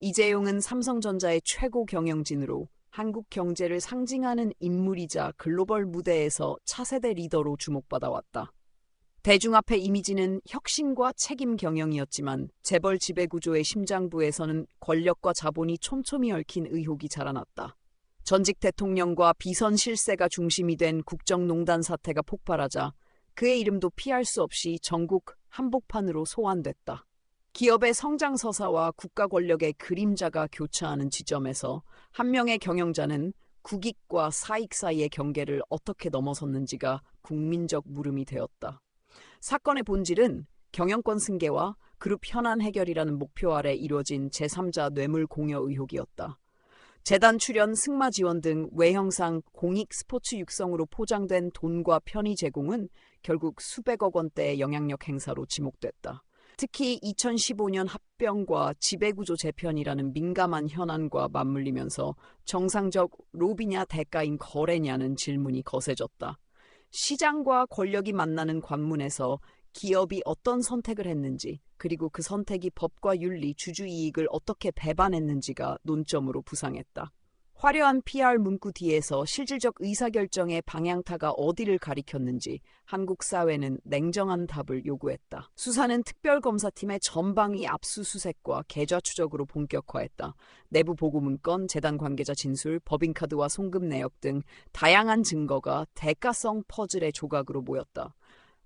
이재용은 삼성전자의 최고 경영진으로 한국 경제를 상징하는 인물이자 글로벌 무대에서 차세대 리더로 주목받아왔다. 대중 앞의 이미지는 혁신과 책임 경영이었지만 재벌 지배구조의 심장부에서는 권력과 자본이 촘촘히 얽힌 의혹이 자라났다. 전직 대통령과 비선 실세가 중심이 된 국정농단 사태가 폭발하자 그의 이름도 피할 수 없이 전국 한복판으로 소환됐다. 기업의 성장 서사와 국가 권력의 그림자가 교차하는 지점에서 한 명의 경영자는 국익과 사익 사이의 경계를 어떻게 넘어섰는지가 국민적 물음이 되었다. 사건의 본질은 경영권 승계와 그룹 현안 해결이라는 목표 아래 이루어진 제3자 뇌물 공여 의혹이었다. 재단 출연, 승마 지원 등 외형상 공익 스포츠 육성으로 포장된 돈과 편의 제공은 결국 수백억 원대의 영향력 행사로 지목됐다. 특히 2015년 합병과 지배구조 재편이라는 민감한 현안과 맞물리면서 정상적 로비냐 대가인 거래냐는 질문이 거세졌다. 시장과 권력이 만나는 관문에서 기업이 어떤 선택을 했는지, 그리고 그 선택이 법과 윤리, 주주이익을 어떻게 배반했는지가 논점으로 부상했다. 화려한 PR 문구 뒤에서 실질적 의사결정의 방향타가 어디를 가리켰는지 한국 사회는 냉정한 답을 요구했다. 수사는 특별검사팀의 전방위 압수수색과 계좌 추적으로 본격화했다. 내부 보고 문건, 재단 관계자 진술, 법인카드와 송금 내역 등 다양한 증거가 대가성 퍼즐의 조각으로 모였다.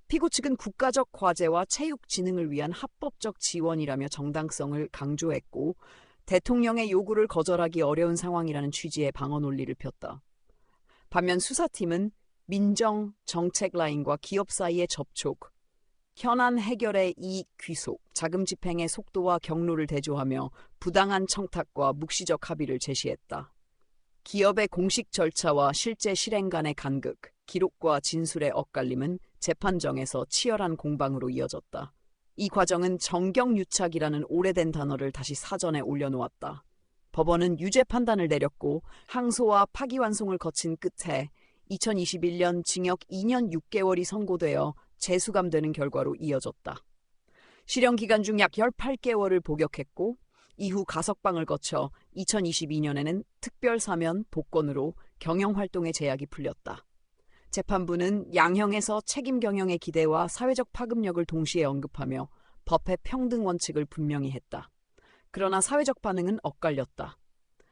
피고 측은 국가적 과제와 체육 진흥을 위한 합법적 지원이라며 정당성을 강조했고, 대통령의 요구를 거절하기 어려운 상황이라는 취지의 방어 논리를 폈다. 반면 수사팀은 민정, 정책 라인과 기업 사이의 접촉, 현안 해결의 이익 귀속, 자금 집행의 속도와 경로를 대조하며 부당한 청탁과 묵시적 합의를 제시했다. 기업의 공식 절차와 실제 실행 간의 간극, 기록과 진술의 엇갈림은 재판정에서 치열한 공방으로 이어졌다. 이 과정은 정경유착이라는 오래된 단어를 다시 사전에 올려놓았다. 법원은 유죄 판단을 내렸고 항소와 파기환송을 거친 끝에 2021년 징역 2년 6개월이 선고되어 재수감되는 결과로 이어졌다. 실형 기간 중 약 18개월을 복역했고 이후 가석방을 거쳐 2022년에는 특별사면 복권으로 경영활동의 제약이 풀렸다. 재판부는 양형에서 책임 경영의 기대와 사회적 파급력을 동시에 언급하며 법의 평등 원칙을 분명히 했다. 그러나 사회적 반응은 엇갈렸다.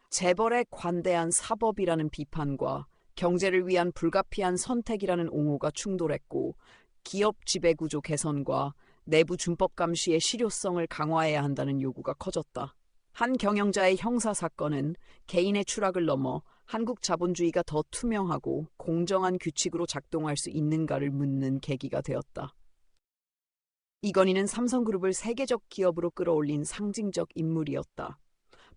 재벌에 관대한 사법이라는 비판과 경제를 위한 불가피한 선택이라는 옹호가 충돌했고, 기업 지배구조 개선과 내부 준법 감시의 실효성을 강화해야 한다는 요구가 커졌다. 한 경영자의 형사 사건은 개인의 추락을 넘어 한국 자본주의가 더 투명하고 공정한 규칙으로 작동할 수 있는가를 묻는 계기가 되었다. 이건희는 삼성그룹을 세계적 기업으로 끌어올린 상징적 인물이었다.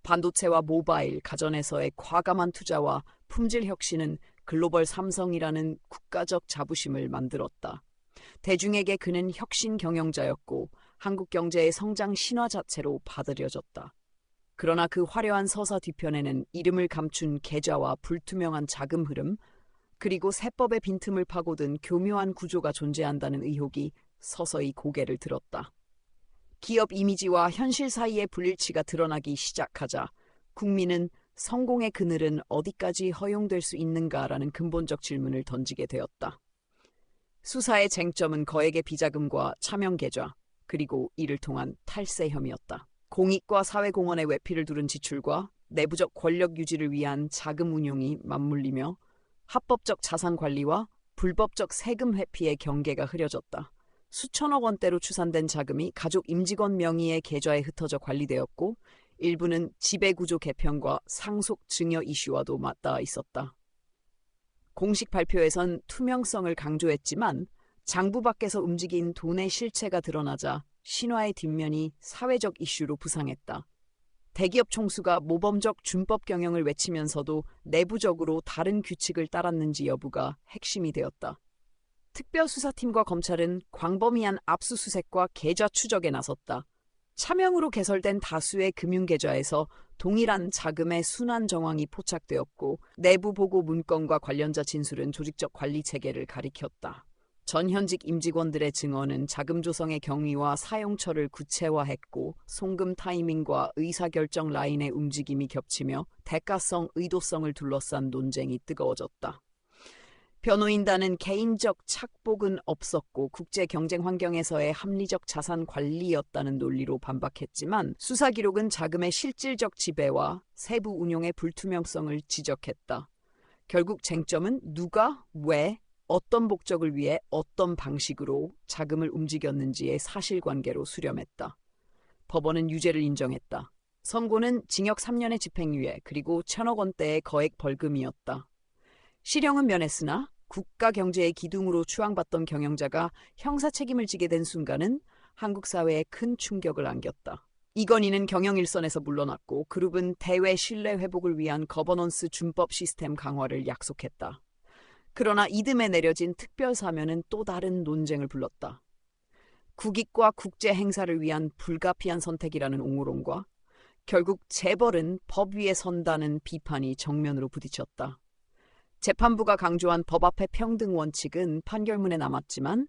반도체와 모바일, 가전에서의 과감한 투자와 품질 혁신은 글로벌 삼성이라는 국가적 자부심을 만들었다. 대중에게 그는 혁신 경영자였고 한국 경제의 성장 신화 자체로 받아들여졌다. 그러나 그 화려한 서사 뒤편에는 이름을 감춘 계좌와 불투명한 자금 흐름, 그리고 세법의 빈틈을 파고든 교묘한 구조가 존재한다는 의혹이 서서히 고개를 들었다. 기업 이미지와 현실 사이의 불일치가 드러나기 시작하자 국민은 성공의 그늘은 어디까지 허용될 수 있는가라는 근본적 질문을 던지게 되었다. 수사의 쟁점은 거액의 비자금과 차명 계좌, 그리고 이를 통한 탈세 혐의였다. 공익과 사회공헌의 외피를 두른 지출과 내부적 권력 유지를 위한 자금 운용이 맞물리며 합법적 자산 관리와 불법적 세금 회피의 경계가 흐려졌다. 수천억 원대로 추산된 자금이 가족 임직원 명의의 계좌에 흩어져 관리되었고, 일부는 지배구조 개편과 상속 증여 이슈와도 맞닿아 있었다. 공식 발표에선 투명성을 강조했지만 장부 밖에서 움직인 돈의 실체가 드러나자 신화의 뒷면이 사회적 이슈로 부상했다. 대기업 총수가 모범적 준법 경영을 외치면서도 내부적으로 다른 규칙을 따랐는지 여부가 핵심이 되었다. 특별수사팀과 검찰은 광범위한 압수수색과 계좌 추적에 나섰다. 차명으로 개설된 다수의 금융계좌에서 동일한 자금의 순환 정황이 포착되었고, 내부 보고 문건과 관련자 진술은 조직적 관리 체계를 가리켰다. 전현직 임직원들의 증언은 자금 조성의 경위와 사용처를 구체화했고 송금 타이밍과 의사결정 라인의 움직임이 겹치며 대가성, 의도성을 둘러싼 논쟁이 뜨거워졌다. 변호인단은 개인적 착복은 없었고 국제 경쟁 환경에서의 합리적 자산 관리였다는 논리로 반박했지만 수사 기록은 자금의 실질적 지배와 세부 운용의 불투명성을 지적했다. 결국 쟁점은 누가, 왜, 어떤 목적을 위해 어떤 방식으로 자금을 움직였는지의 사실관계로 수렴했다. 법원은 유죄를 인정했다. 선고는 징역 3년의 집행유예 그리고 1,000억 원대의 거액 벌금이었다. 실형은 면했으나 국가 경제의 기둥으로 추앙받던 경영자가 형사 책임을 지게 된 순간은 한국 사회에 큰 충격을 안겼다. 이건희는 경영 일선에서 물러났고 그룹은 대외 신뢰 회복을 위한 거버넌스 준법 시스템 강화를 약속했다. 그러나 이듬해 내려진 특별 사면은 또 다른 논쟁을 불렀다. 국익과 국제 행사를 위한 불가피한 선택이라는 옹호론과 결국 재벌은 법 위에 선다는 비판이 정면으로 부딪혔다. 재판부가 강조한 법 앞의 평등 원칙은 판결문에 남았지만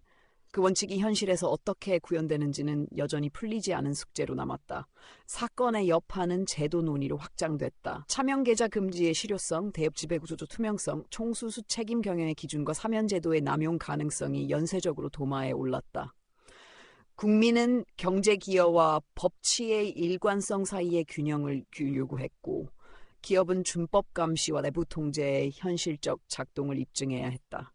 그 원칙이 현실에서 어떻게 구현되는지는 여전히 풀리지 않은 숙제로 남았다. 사건의 여파는 제도 논의로 확장됐다. 차명계좌 금지의 실효성, 대업 지배구조조 투명성, 총수수 책임 경영의 기준과 사면제도의 남용 가능성이 연쇄적으로 도마에 올랐다. 국민은 경제기여와 법치의 일관성 사이의 균형을 요구했고 기업은 준법 감시와 내부 통제의 현실적 작동을 입증해야 했다.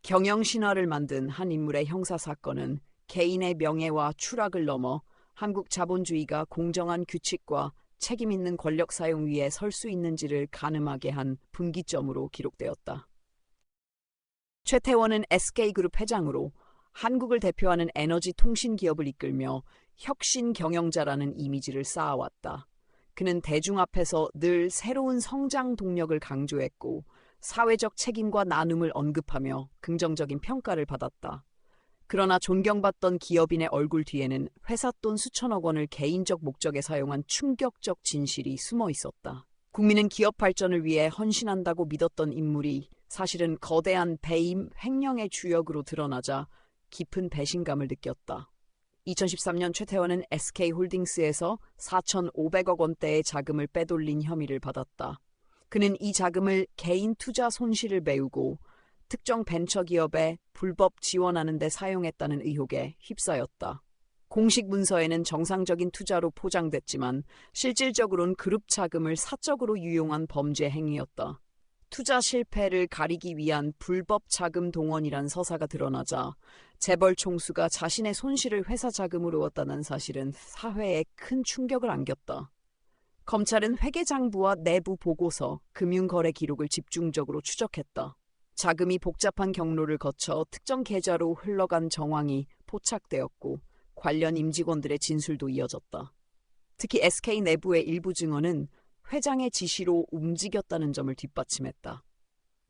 경영 신화를 만든 한 인물의 형사 사건은 개인의 명예와 추락을 넘어 한국 자본주의가 공정한 규칙과 책임 있는 권력 사용 위에 설 수 있는지를 가늠하게 한 분기점으로 기록되었다. 최태원은 SK그룹 회장으로 한국을 대표하는 에너지 통신 기업을 이끌며 혁신 경영자라는 이미지를 쌓아왔다. 그는 대중 앞에서 늘 새로운 성장 동력을 강조했고 사회적 책임과 나눔을 언급하며 긍정적인 평가를 받았다. 그러나 존경받던 기업인의 얼굴 뒤에는 회사 돈 수천억 원을 개인적 목적에 사용한 충격적 진실이 숨어 있었다. 국민은 기업 발전을 위해 헌신한다고 믿었던 인물이 사실은 거대한 배임, 횡령의 주역으로 드러나자 깊은 배신감을 느꼈다. 2013년 최태원은 SK홀딩스에서 4,500억 원대의 자금을 빼돌린 혐의를 받았다. 그는 이 자금을 개인 투자 손실을 메우고 특정 벤처기업에 불법 지원하는 데 사용했다는 의혹에 휩싸였다. 공식 문서에는 정상적인 투자로 포장됐지만 실질적으로는 그룹 자금을 사적으로 유용한 범죄 행위였다. 투자 실패를 가리기 위한 불법 자금 동원이란 서사가 드러나자 재벌 총수가 자신의 손실을 회사 자금으로 얻었다는 사실은 사회에 큰 충격을 안겼다. 검찰은 회계장부와 내부 보고서, 금융거래 기록을 집중적으로 추적했다. 자금이 복잡한 경로를 거쳐 특정 계좌로 흘러간 정황이 포착되었고 관련 임직원들의 진술도 이어졌다. 특히 SK 내부의 일부 증언은 회장의 지시로 움직였다는 점을 뒷받침했다.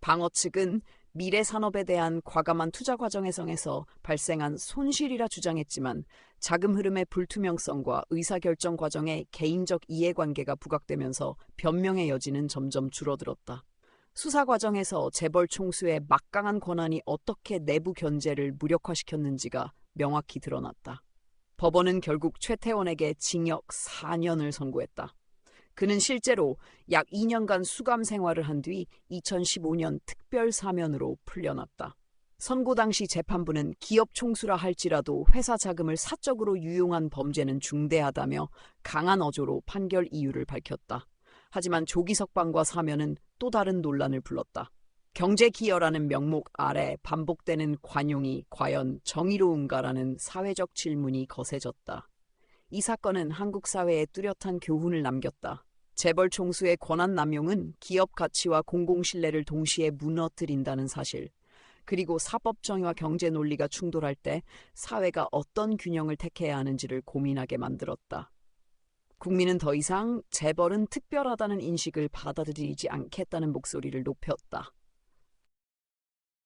방어 측은 미래 산업에 대한 과감한 투자 과정에서 발생한 손실이라 주장했지만 자금 흐름의 불투명성과 의사결정 과정의 개인적 이해관계가 부각되면서 변명의 여지는 점점 줄어들었다. 수사 과정에서 재벌 총수의 막강한 권한이 어떻게 내부 견제를 무력화시켰는지가 명확히 드러났다. 법원은 결국 최태원에게 징역 4년을 선고했다. 그는 실제로 약 2년간 수감 생활을 한 뒤 2015년 특별 사면으로 풀려났다. 선고 당시 재판부는 기업 총수라 할지라도 회사 자금을 사적으로 유용한 범죄는 중대하다며 강한 어조로 판결 이유를 밝혔다. 하지만 조기 석방과 사면은 또 다른 논란을 불렀다. 경제기여라는 명목 아래 반복되는 관용이 과연 정의로운가라는 사회적 질문이 거세졌다. 이 사건은 한국 사회에 뚜렷한 교훈을 남겼다. 재벌 총수의 권한 남용은 기업 가치와 공공신뢰를 동시에 무너뜨린다는 사실, 그리고 사법 정의와 경제 논리가 충돌할 때 사회가 어떤 균형을 택해야 하는지를 고민하게 만들었다. 국민은 더 이상 재벌은 특별하다는 인식을 받아들이지 않겠다는 목소리를 높였다.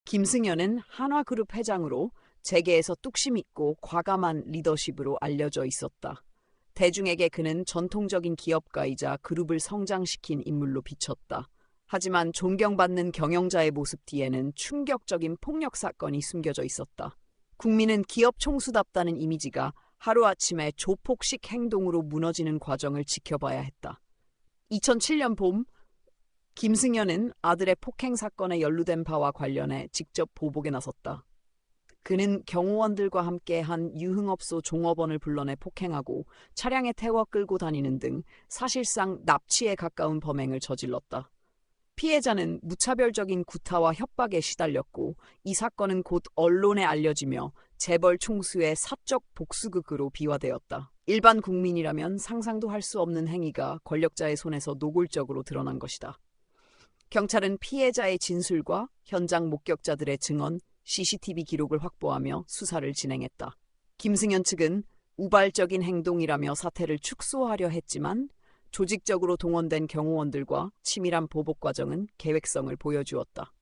김승연은 한화그룹 회장으로 재계에서 뚝심 있고 과감한 리더십으로 알려져 있었다. 대중에게 그는 전통적인 기업가이자 그룹을 성장시킨 인물로 비쳤다. 하지만 존경받는 경영자의 모습 뒤에는 충격적인 폭력 사건이 숨겨져 있었다. 국민은 기업 총수답다는 이미지가 하루아침에 조폭식 행동으로 무너지는 과정을 지켜봐야 했다. 2007년 봄, 김승현은 아들의 폭행 사건에 연루된 바와 관련해 직접 보복에 나섰다. 그는 경호원들과 함께 한 유흥업소 종업원을 불러내 폭행하고 차량에 태워 끌고 다니는 등 사실상 납치에 가까운 범행을 저질렀다. 피해자는 무차별적인 구타와 협박에 시달렸고 이 사건은 곧 언론에 알려지며 재벌 총수의 사적 복수극으로 비화되었다. 일반 국민이라면 상상도 할 수 없는 행위가 권력자의 손에서 노골적으로 드러난 것이다. 경찰은 피해자의 진술과 현장 목격자들의 증언, CCTV 기록을 확보하며 수사를 진행했다. 김승현 측은 우발적인 행동이라며 사태를 축소하려 했지만 조직적으로 동원된 경호원들과 치밀한 보복 과정은 계획성을 보여주었다.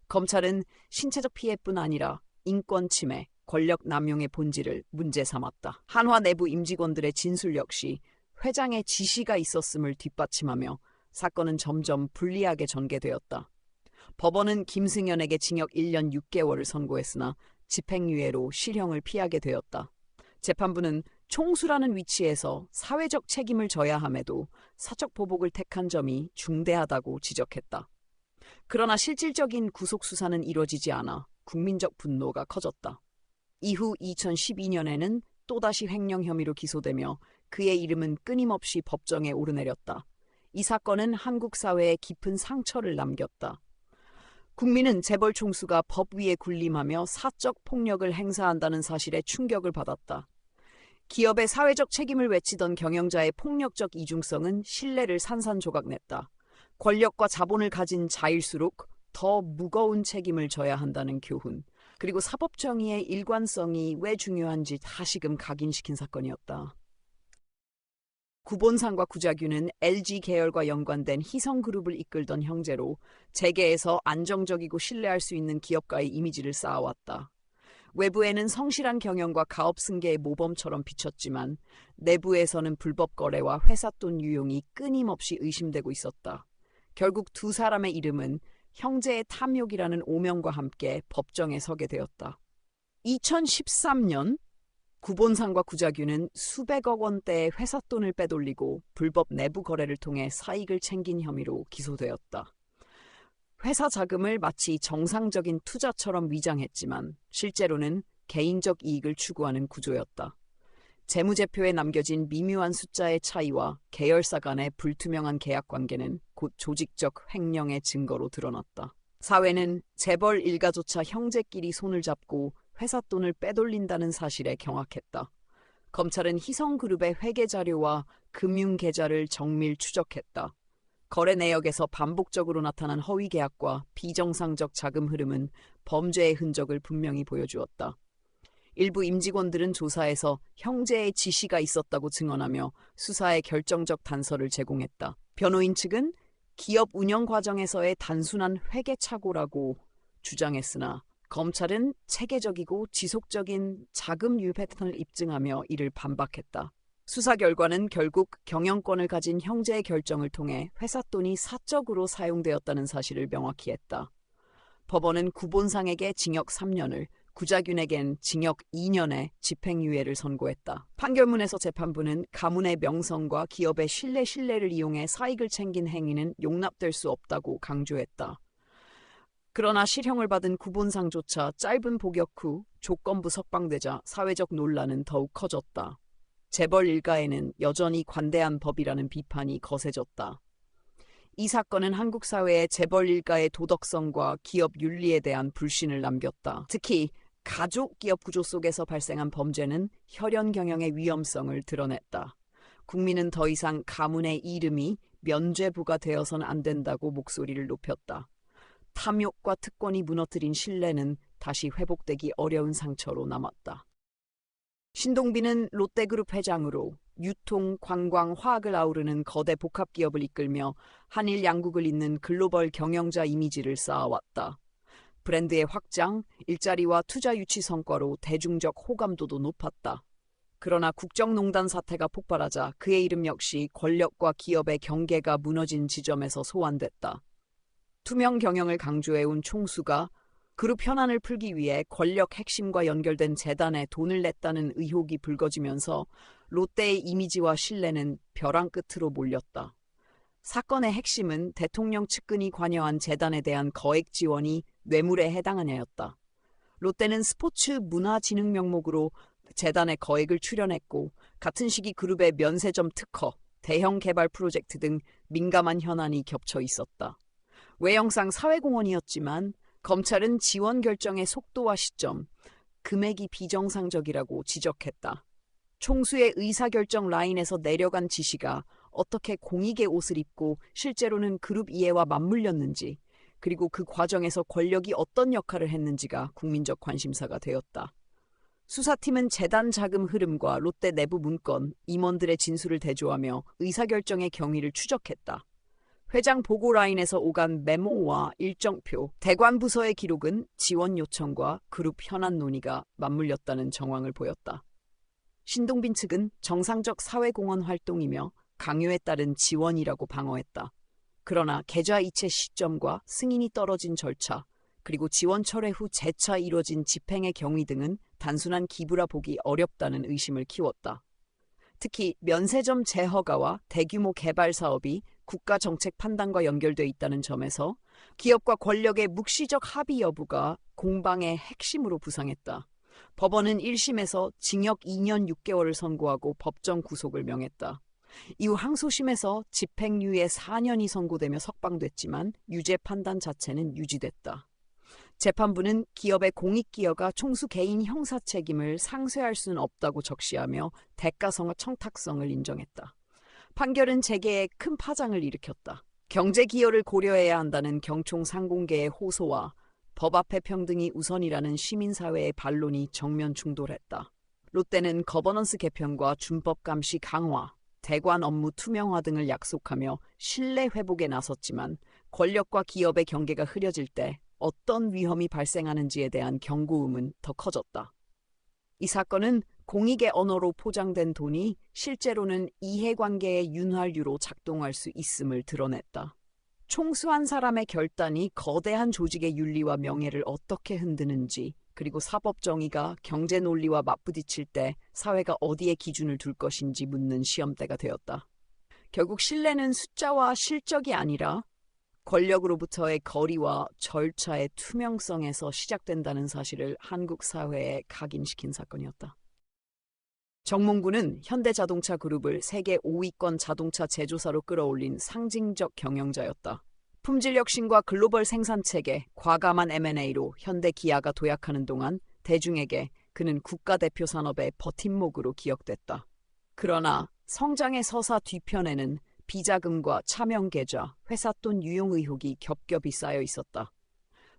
검찰은 신체적 피해뿐 아니라 인권 침해, 권력 남용의 본질을 문제 삼았다. 한화 내부 임직원들의 진술 역시 회장의 지시가 있었음을 뒷받침하며 사건은 점점 불리하게 전개되었다. 법원은 김승현에게 징역 1년 6개월을 선고했으나 집행유예로 실형을 피하게 되었다. 재판부는 총수라는 위치에서 사회적 책임을 져야 함에도 사적 보복을 택한 점이 중대하다고 지적했다. 그러나 실질적인 구속수사는 이뤄지지 않아 국민적 분노가 커졌다. 이후 2012년에는 또다시 횡령 혐의로 기소되며 그의 이름은 끊임없이 법정에 오르내렸다. 이 사건은 한국 사회에 깊은 상처를 남겼다. 국민은 재벌 총수가 법 위에 군림하며 사적 폭력을 행사한다는 사실에 충격을 받았다. 기업의 사회적 책임을 외치던 경영자의 폭력적 이중성은 신뢰를 산산조각냈다. 권력과 자본을 가진 자일수록 더 무거운 책임을 져야 한다는 교훈, 그리고 사법정의의 일관성이 왜 중요한지 다시금 각인시킨 사건이었다. 구본상과 구자규는 LG 계열과 연관된 희성그룹을 이끌던 형제로 재계에서 안정적이고 신뢰할 수 있는 기업가의 이미지를 쌓아왔다. 외부에는 성실한 경영과 가업 승계의 모범처럼 비쳤지만 내부에서는 불법 거래와 회사 돈 유용이 끊임없이 의심되고 있었다. 결국 두 사람의 이름은 형제의 탐욕이라는 오명과 함께 법정에 서게 되었다. 2013년 구본상과 구자규는 수백억 원대의 회사 돈을 빼돌리고 불법 내부 거래를 통해 사익을 챙긴 혐의로 기소되었다. 회사 자금을 마치 정상적인 투자처럼 위장했지만 실제로는 개인적 이익을 추구하는 구조였다. 재무제표에 남겨진 미묘한 숫자의 차이와 계열사 간의 불투명한 계약 관계는 곧 조직적 횡령의 증거로 드러났다. 사회는 재벌 일가조차 형제끼리 손을 잡고 회사 돈을 빼돌린다는 사실에 경악했다. 검찰은 희성그룹의 회계자료와 금융계좌를 정밀 추적했다. 거래 내역에서 반복적으로 나타난 허위 계약과 비정상적 자금 흐름은 범죄의 흔적을 분명히 보여주었다. 일부 임직원들은 조사에서 형제의 지시가 있었다고 증언하며 수사에 결정적 단서를 제공했다. 변호인 측은 기업 운영 과정에서의 단순한 회계착오라고 주장했으나 검찰은 체계적이고 지속적인 자금 유입 패턴을 입증하며 이를 반박했다. 수사 결과는 결국 경영권을 가진 형제의 결정을 통해 회사 돈이 사적으로 사용되었다는 사실을 명확히 했다. 법원은 구본상에게 징역 3년을, 구자균에겐 징역 2년의 집행유예를 선고했다. 판결문에서 재판부는 가문의 명성과 기업의 신뢰를 이용해 사익을 챙긴 행위는 용납될 수 없다고 강조했다. 그러나 실형을 받은 구본상조차 짧은 복역 후 조건부 석방되자 사회적 논란은 더욱 커졌다. 재벌 일가에는 여전히 관대한 법이라는 비판이 거세졌다. 이 사건은 한국 사회의 재벌 일가의 도덕성과 기업 윤리에 대한 불신을 남겼다. 특히 가족 기업 구조 속에서 발생한 범죄는 혈연 경영의 위험성을 드러냈다. 국민은 더 이상 가문의 이름이 면죄부가 되어서는 안 된다고 목소리를 높였다. 탐욕과 특권이 무너뜨린 신뢰는 다시 회복되기 어려운 상처로 남았다. 신동빈은 롯데그룹 회장으로 유통, 관광, 화학을 아우르는 거대 복합기업을 이끌며 한일 양국을 잇는 글로벌 경영자 이미지를 쌓아왔다. 브랜드의 확장, 일자리와 투자 유치 성과로 대중적 호감도도 높았다. 그러나 국정농단 사태가 폭발하자 그의 이름 역시 권력과 기업의 경계가 무너진 지점에서 소환됐다. 투명 경영을 강조해온 총수가 그룹 현안을 풀기 위해 권력 핵심과 연결된 재단에 돈을 냈다는 의혹이 불거지면서 롯데의 이미지와 신뢰는 벼랑 끝으로 몰렸다. 사건의 핵심은 대통령 측근이 관여한 재단에 대한 거액 지원이 뇌물에 해당하냐였다. 롯데는 스포츠 문화진흥 명목으로 재단에 거액을 출연했고 같은 시기 그룹의 면세점 특허, 대형 개발 프로젝트 등 민감한 현안이 겹쳐 있었다. 외형상 사회공헌이었지만 검찰은 지원 결정의 속도와 시점, 금액이 비정상적이라고 지적했다. 총수의 의사결정 라인에서 내려간 지시가 어떻게 공익의 옷을 입고 실제로는 그룹 이해와 맞물렸는지, 그리고 그 과정에서 권력이 어떤 역할을 했는지가 국민적 관심사가 되었다. 수사팀은 재단 자금 흐름과 롯데 내부 문건, 임원들의 진술을 대조하며 의사결정의 경위를 추적했다. 회장 보고 라인에서 오간 메모와 일정표, 대관 부서의 기록은 지원 요청과 그룹 현안 논의가 맞물렸다는 정황을 보였다. 신동빈 측은 정상적 사회공헌 활동이며 강요에 따른 지원이라고 방어했다. 그러나 계좌 이체 시점과 승인이 떨어진 절차, 그리고 지원 철회 후 재차 이뤄진 집행의 경위 등은 단순한 기부라 보기 어렵다는 의심을 키웠다. 특히 면세점 재허가와 대규모 개발 사업이 국가 정책 판단과 연결돼 있다는 점에서 기업과 권력의 묵시적 합의 여부가 공방의 핵심으로 부상했다. 법원은 1심에서 징역 2년 6개월을 선고하고 법정 구속을 명했다. 이후 항소심에서 집행유예 4년이 선고되며 석방됐지만 유죄 판단 자체는 유지됐다. 재판부는 기업의 공익기여가 총수 개인 형사 책임을 상쇄할 수는 없다고 적시하며 대가성과 청탁성을 인정했다. 판결은 재계에 큰 파장을 일으켰다. 경제기여를 고려해야 한다는 경총 상공계의 호소와 법 앞의 평등이 우선이라는 시민사회의 반론이 정면 충돌했다. 롯데는 거버넌스 개편과 준법 감시 강화, 대관 업무 투명화 등을 약속하며 신뢰 회복에 나섰지만 권력과 기업의 경계가 흐려질 때 어떤 위험이 발생하는지에 대한 경고음은 더 커졌다. 이 사건은 공익의 언어로 포장된 돈이 실제로는 이해관계의 윤활유로 작동할 수 있음을 드러냈다. 총수 한 사람의 결단이 거대한 조직의 윤리와 명예를 어떻게 흔드는지, 그리고 사법 정의가 경제 논리와 맞부딪힐 때 사회가 어디에 기준을 둘 것인지 묻는 시험대가 되었다. 결국 신뢰는 숫자와 실적이 아니라 권력으로부터의 거리와 절차의 투명성에서 시작된다는 사실을 한국 사회에 각인시킨 사건이었다. 정몽구는 현대자동차 그룹을 세계 5위권 자동차 제조사로 끌어올린 상징적 경영자였다. 품질 혁신과 글로벌 생산체계, 과감한 M&A로 현대 기아가 도약하는 동안 대중에게 그는 국가대표 산업의 버팀목으로 기억됐다. 그러나 성장의 서사 뒤편에는 비자금과 차명계좌, 회삿돈 유용 의혹이 겹겹이 쌓여 있었다.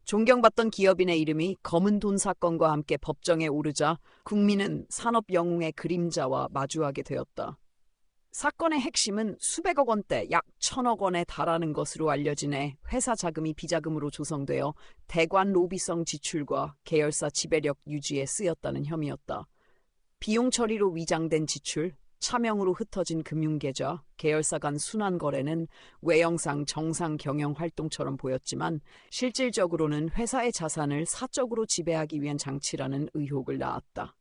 존경받던 기업인의 이름이 검은 돈 사건과 함께 법정에 오르자 국민은 산업 영웅의 그림자와 마주하게 되었다. 사건의 핵심은 수백억 원대, 약 1,000억 원에 달하는 것으로 알려지네 회사 자금이 비자금으로 조성되어 대관 로비성 지출과 계열사 지배력 유지에 쓰였다는 혐의였다. 비용 처리로 위장된 지출, 차명으로 흩어진 금융계좌, 계열사 간 순환거래는 외형상 정상 경영 활동처럼 보였지만 실질적으로는 회사의 자산을 사적으로 지배하기 위한 장치라는 의혹을 낳았다.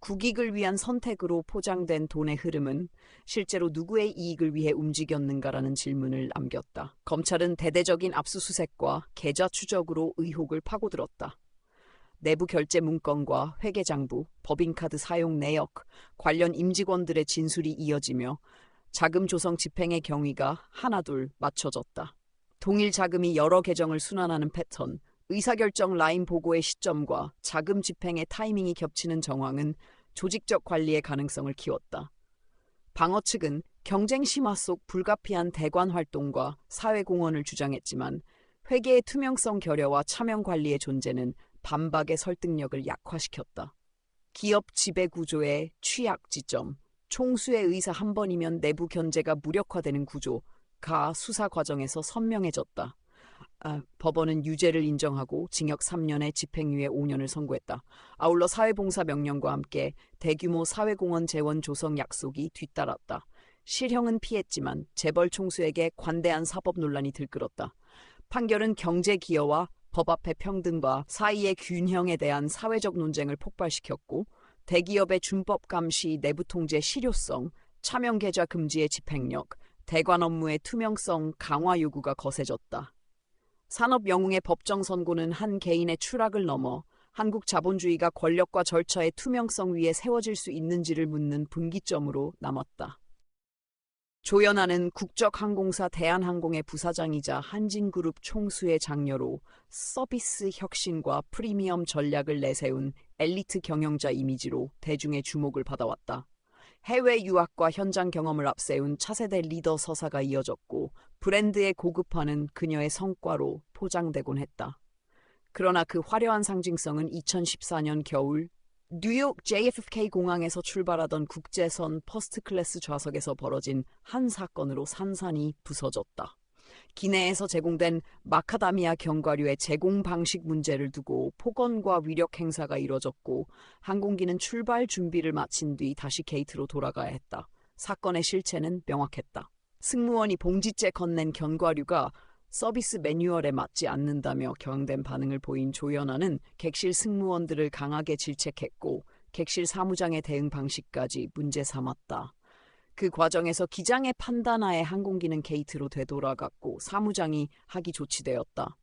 국익을 위한 선택으로 포장된 돈의 흐름은 실제로 누구의 이익을 위해 움직였는가라는 질문을 남겼다. 검찰은 대대적인 압수수색과 계좌 추적으로 의혹을 파고들었다. 내부 결제 문건과 회계장부, 법인카드 사용 내역, 관련 임직원들의 진술이 이어지며 자금 조성 집행의 경위가 하나둘 맞춰졌다. 동일 자금이 여러 계정을 순환하는 패턴, 의사결정 라인 보고의 시점과 자금 집행의 타이밍이 겹치는 정황은 조직적 관리의 가능성을 키웠다. 방어 측은 경쟁 심화 속 불가피한 대관 활동과 사회공헌을 주장했지만 회계의 투명성 결여와 차명 관리의 존재는 반박의 설득력을 약화시켰다. 기업 지배 구조의 취약 지점, 총수의 의사 한 번이면 내부 견제가 무력화되는 구조가 수사 과정에서 선명해졌다. 법원은 유죄를 인정하고 징역 3년에 집행유예 5년을 선고했다. 아울러 사회봉사 명령과 함께 대규모 사회공헌 재원 조성 약속이 뒤따랐다. 실형은 피했지만 재벌 총수에게 관대한 사법 논란이 들끓었다. 판결은 경제 기여와 법 앞의 평등과 사이의 균형에 대한 사회적 논쟁을 폭발시켰고 대기업의 준법 감시, 내부 통제 실효성, 차명 계좌 금지의 집행력, 대관 업무의 투명성 강화 요구가 거세졌다. 산업 영웅의 법정 선고는 한 개인의 추락을 넘어 한국 자본주의가 권력과 절차의 투명성 위에 세워질 수 있는지를 묻는 분기점으로 남았다. 조연아는 국적항공사 대한항공의 부사장이자 한진그룹 총수의 장녀로 서비스 혁신과 프리미엄 전략을 내세운 엘리트 경영자 이미지로 대중의 주목을 받아왔다. 해외 유학과 현장 경험을 앞세운 차세대 리더 서사가 이어졌고 브랜드의 고급화는 그녀의 성과로 포장되곤 했다. 그러나 그 화려한 상징성은 2014년 겨울 뉴욕 JFK 공항에서 출발하던 국제선 퍼스트클래스 좌석에서 벌어진 한 사건으로 산산이 부서졌다. 기내에서 제공된 마카다미아 견과류의 제공 방식 문제를 두고 폭언과 위력 행사가 이뤄졌고 항공기는 출발 준비를 마친 뒤 다시 게이트로 돌아가야 했다. 사건의 실체는 명확했다. 승무원이 봉지째 건넨 견과류가 서비스 매뉴얼에 맞지 않는다며 격앙된 반응을 보인 조연아는 객실 승무원들을 강하게 질책했고 객실 사무장의 대응 방식까지 문제 삼았다. 그 과정에서 기장의 판단하에 항공기는 게이트로 되돌아갔고 사무장이 하기 조치되었다.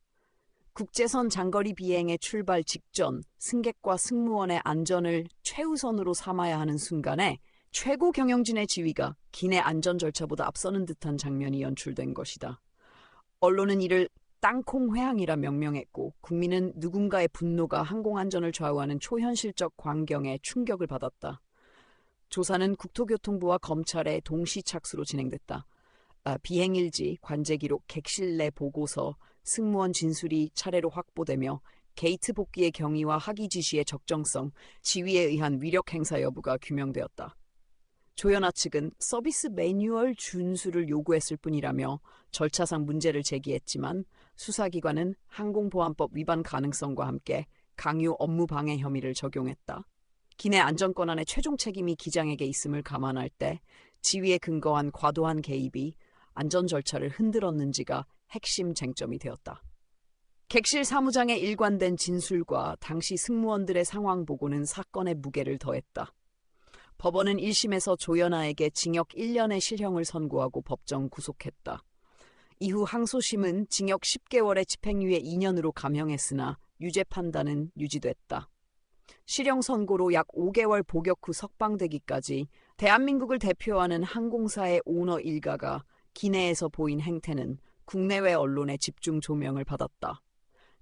국제선 장거리 비행의 출발 직전 승객과 승무원의 안전을 최우선으로 삼아야 하는 순간에 최고 경영진의 지위가 기내 안전 절차보다 앞서는 듯한 장면이 연출된 것이다. 언론은 이를 땅콩 회항이라 명명했고 국민은 누군가의 분노가 항공안전을 좌우하는 초현실적 광경에 충격을 받았다. 조사는 국토교통부와 검찰의 동시 착수로 진행됐다. 비행일지, 관제기록, 객실 내 보고서, 승무원 진술이 차례로 확보되며 게이트 복귀의 경위와 하기 지시의 적정성, 지위에 의한 위력 행사 여부가 규명되었다. 조연아 측은 서비스 매뉴얼 준수를 요구했을 뿐이라며 절차상 문제를 제기했지만 수사기관은 항공보안법 위반 가능성과 함께 강요 업무 방해 혐의를 적용했다. 기내 안전권한의 최종 책임이 기장에게 있음을 감안할 때 지위에 근거한 과도한 개입이 안전 절차를 흔들었는지가 핵심 쟁점이 되었다. 객실 사무장의 일관된 진술과 당시 승무원들의 상황 보고는 사건의 무게를 더했다. 법원은 1심에서 조연아에게 징역 1년의 실형을 선고하고 법정 구속했다. 이후 항소심은 징역 10개월의 집행유예 2년으로 감형했으나 유죄 판단은 유지됐다. 실형 선고로 약 5개월 복역 후 석방되기까지 대한민국을 대표하는 항공사의 오너 일가가 기내에서 보인 행태는 국내외 언론의 집중 조명을 받았다.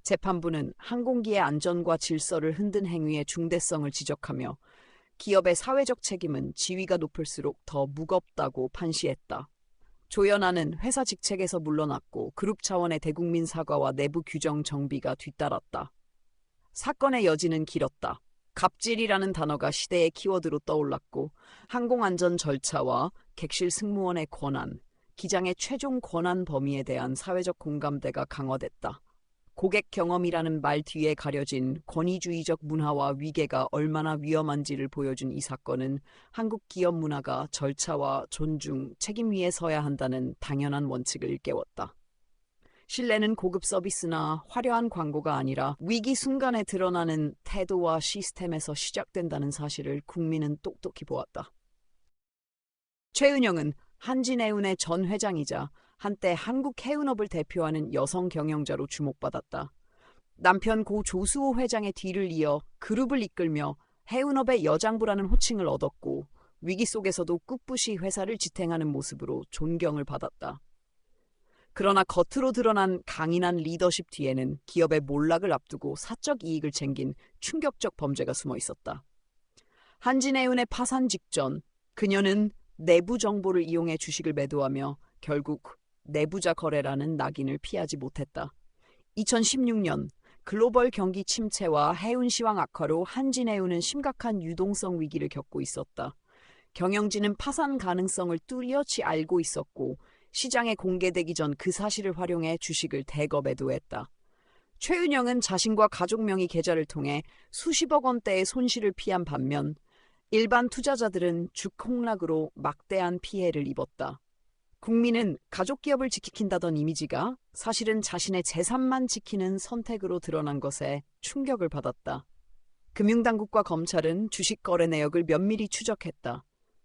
재판부는 항공기의 안전과 질서를 흔든 행위의 중대성을 지적하며 기업의 사회적 책임은 지위가 높을수록 더 무겁다고 판시했다. 조연아는 회사 직책에서 물러났고 그룹 차원의 대국민 사과와 내부 규정 정비가 뒤따랐다. 사건의 여지는 길었다. 갑질이라는 단어가 시대의 키워드로 떠올랐고 항공안전 절차와 객실 승무원의 권한, 기장의 최종 권한 범위에 대한 사회적 공감대가 강화됐다. 고객 경험이라는 말 뒤에 가려진 권위주의적 문화와 위계가 얼마나 위험한지를 보여준 이 사건은 한국 기업 문화가 절차와 존중, 책임 위에 서야 한다는 당연한 원칙을 일깨웠다. 신뢰는 고급 서비스나 화려한 광고가 아니라 위기 순간에 드러나는 태도와 시스템에서 시작된다는 사실을 국민은 똑똑히 보았다. 최은영은 한진해운의 전 회장이자 한때 한국 해운업을 대표하는 여성 경영자로 주목받았다. 남편 고 조수호 회장의 뒤를 이어 그룹을 이끌며 해운업의 여장부라는 호칭을 얻었고 위기 속에서도 꿋꿋이 회사를 지탱하는 모습으로 존경을 받았다. 그러나 겉으로 드러난 강인한 리더십 뒤에는 기업의 몰락을 앞두고 사적 이익을 챙긴 충격적 범죄가 숨어 있었다. 한진해운의 파산 직전 그녀는 내부 정보를 이용해 주식을 매도하며 결국 내부자 거래라는 낙인을 피하지 못했다. 2016년 글로벌 경기 침체와 해운 시황 악화로 한진해운은 심각한 유동성 위기를 겪고 있었다. 경영진은 파산 가능성을 뚜렷이 알고 있었고 시장에 공개되기 전 그 사실을 활용해 주식을 대거 매도했다. 최은영은 자신과 가족 명의 계좌를 통해 수십억 원대의 손실을 피한 반면 일반 투자자들은 주폭락으로 막대한 피해를 입었다. 국민은 가족 기업을 지키킨다던 이미지가 사실은 자신의 재산만 지키는 선택으로 드러난 것에 충격을 받았다. 금융당국과 검찰은 주식 거래 내역을 면밀히 추적했다.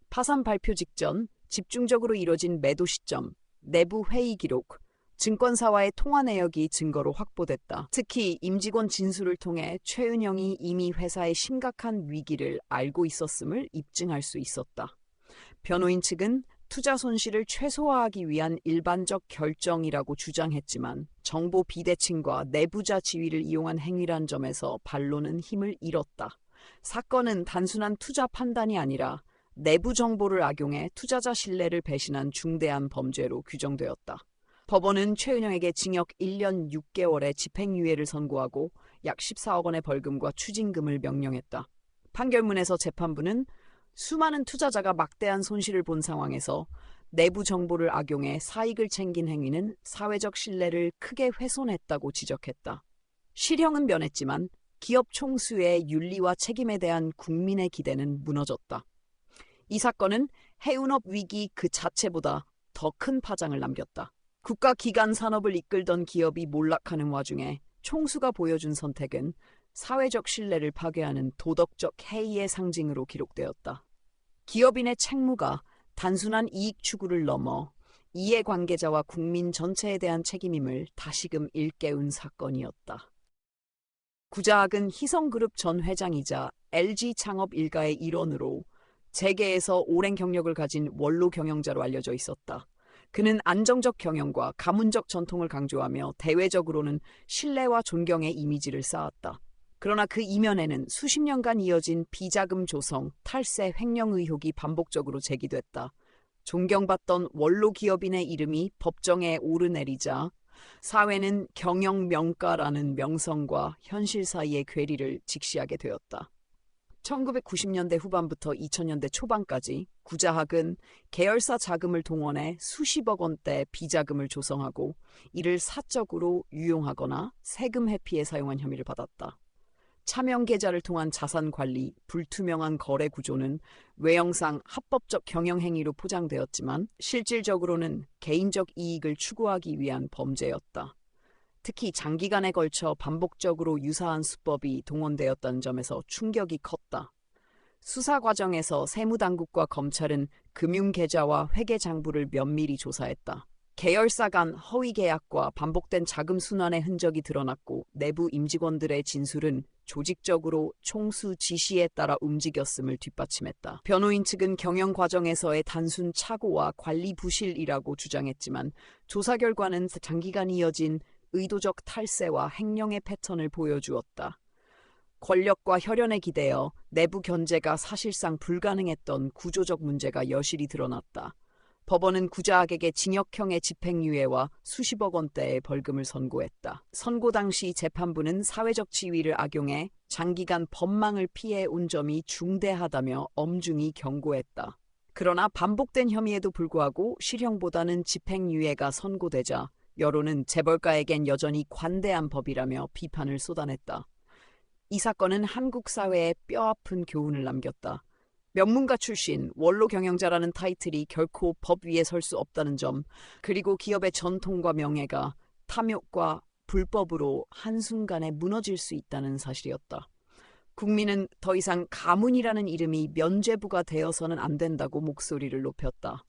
파산 발표 직전 집중적으로 이뤄진 매도 시점, 내부 회의 기록, 증권사와의 통화 내역이 증거로 확보됐다. 특히 임직원 진술을 통해 최은영이 이미 회사의 심각한 위기를 알고 있었음을 입증할 수 있었다. 변호인 측은 투자 손실을 최소화하기 위한 일반적 결정이라고 주장했지만 정보 비대칭과 내부자 지위를 이용한 행위란 점에서 반론은 힘을 잃었다. 사건은 단순한 투자 판단이 아니라 내부 정보를 악용해 투자자 신뢰를 배신한 중대한 범죄로 규정되었다. 법원은 최은영에게 징역 1년 6개월의 집행유예를 선고하고 약 14억 원의 벌금과 추징금을 명령했다. 판결문에서 재판부는 수많은 투자자가 막대한 손실을 본 상황에서 내부 정보를 악용해 사익을 챙긴 행위는 사회적 신뢰를 크게 훼손했다고 지적했다. 실형은 면했지만 기업 총수의 윤리와 책임에 대한 국민의 기대는 무너졌다. 이 사건은 해운업 위기 그 자체보다 더 큰 파장을 남겼다. 국가기관 산업을 이끌던 기업이 몰락하는 와중에 총수가 보여준 선택은 사회적 신뢰를 파괴하는 도덕적 해이의 상징으로 기록되었다. 기업인의 책무가 단순한 이익 추구를 넘어 이해관계자와 국민 전체에 대한 책임임을 다시금 일깨운 사건이었다. 구자학은 희성그룹 전 회장이자 LG 창업 일가의 일원으로 재계에서 오랜 경력을 가진 원로 경영자로 알려져 있었다. 그는 안정적 경영과 가문적 전통을 강조하며 대외적으로는 신뢰와 존경의 이미지를 쌓았다. 그러나 그 이면에는 수십 년간 이어진 비자금 조성, 탈세, 횡령 의혹이 반복적으로 제기됐다. 존경받던 원로 기업인의 이름이 법정에 오르내리자 사회는 경영 명가라는 명성과 현실 사이의 괴리를 직시하게 되었다. 1990년대 후반부터 2000년대 초반까지 구자학은 계열사 자금을 동원해 수십억 원대 비자금을 조성하고 이를 사적으로 유용하거나 세금 회피에 사용한 혐의를 받았다. 차명 계좌를 통한 자산 관리, 불투명한 거래 구조는 외형상 합법적 경영 행위로 포장되었지만 실질적으로는 개인적 이익을 추구하기 위한 범죄였다. 특히 장기간에 걸쳐 반복적으로 유사한 수법이 동원되었다는 점에서 충격이 컸다. 수사 과정에서 세무당국과 검찰은 금융계좌와 회계장부를 면밀히 조사했다. 계열사 간 허위 계약과 반복된 자금 순환의 흔적이 드러났고 내부 임직원들의 진술은 조직적으로 총수 지시에 따라 움직였음을 뒷받침했다. 변호인 측은 경영 과정에서의 단순 착오와 관리 부실이라고 주장했지만 조사 결과는 장기간 이어진 의도적 탈세와 횡령의 패턴을 보여주었다. 권력과 혈연에 기대어 내부 견제가 사실상 불가능했던 구조적 문제가 여실히 드러났다. 법원은 구자학에게 징역형의 집행유예와 수십억 원대의 벌금을 선고했다. 선고 당시 재판부는 사회적 지위를 악용해 장기간 법망을 피해 온 점이 중대하다며 엄중히 경고했다. 그러나 반복된 혐의에도 불구하고 실형보다는 집행유예가 선고되자 여론은 재벌가에겐 여전히 관대한 법이라며 비판을 쏟아냈다. 이 사건은 한국 사회에 뼈아픈 교훈을 남겼다. 명문가 출신, 원로 경영자라는 타이틀이 결코 법 위에 설 수 없다는 점, 그리고 기업의 전통과 명예가 탐욕과 불법으로 한순간에 무너질 수 있다는 사실이었다. 국민은 더 이상 가문이라는 이름이 면죄부가 되어서는 안 된다고 목소리를 높였다.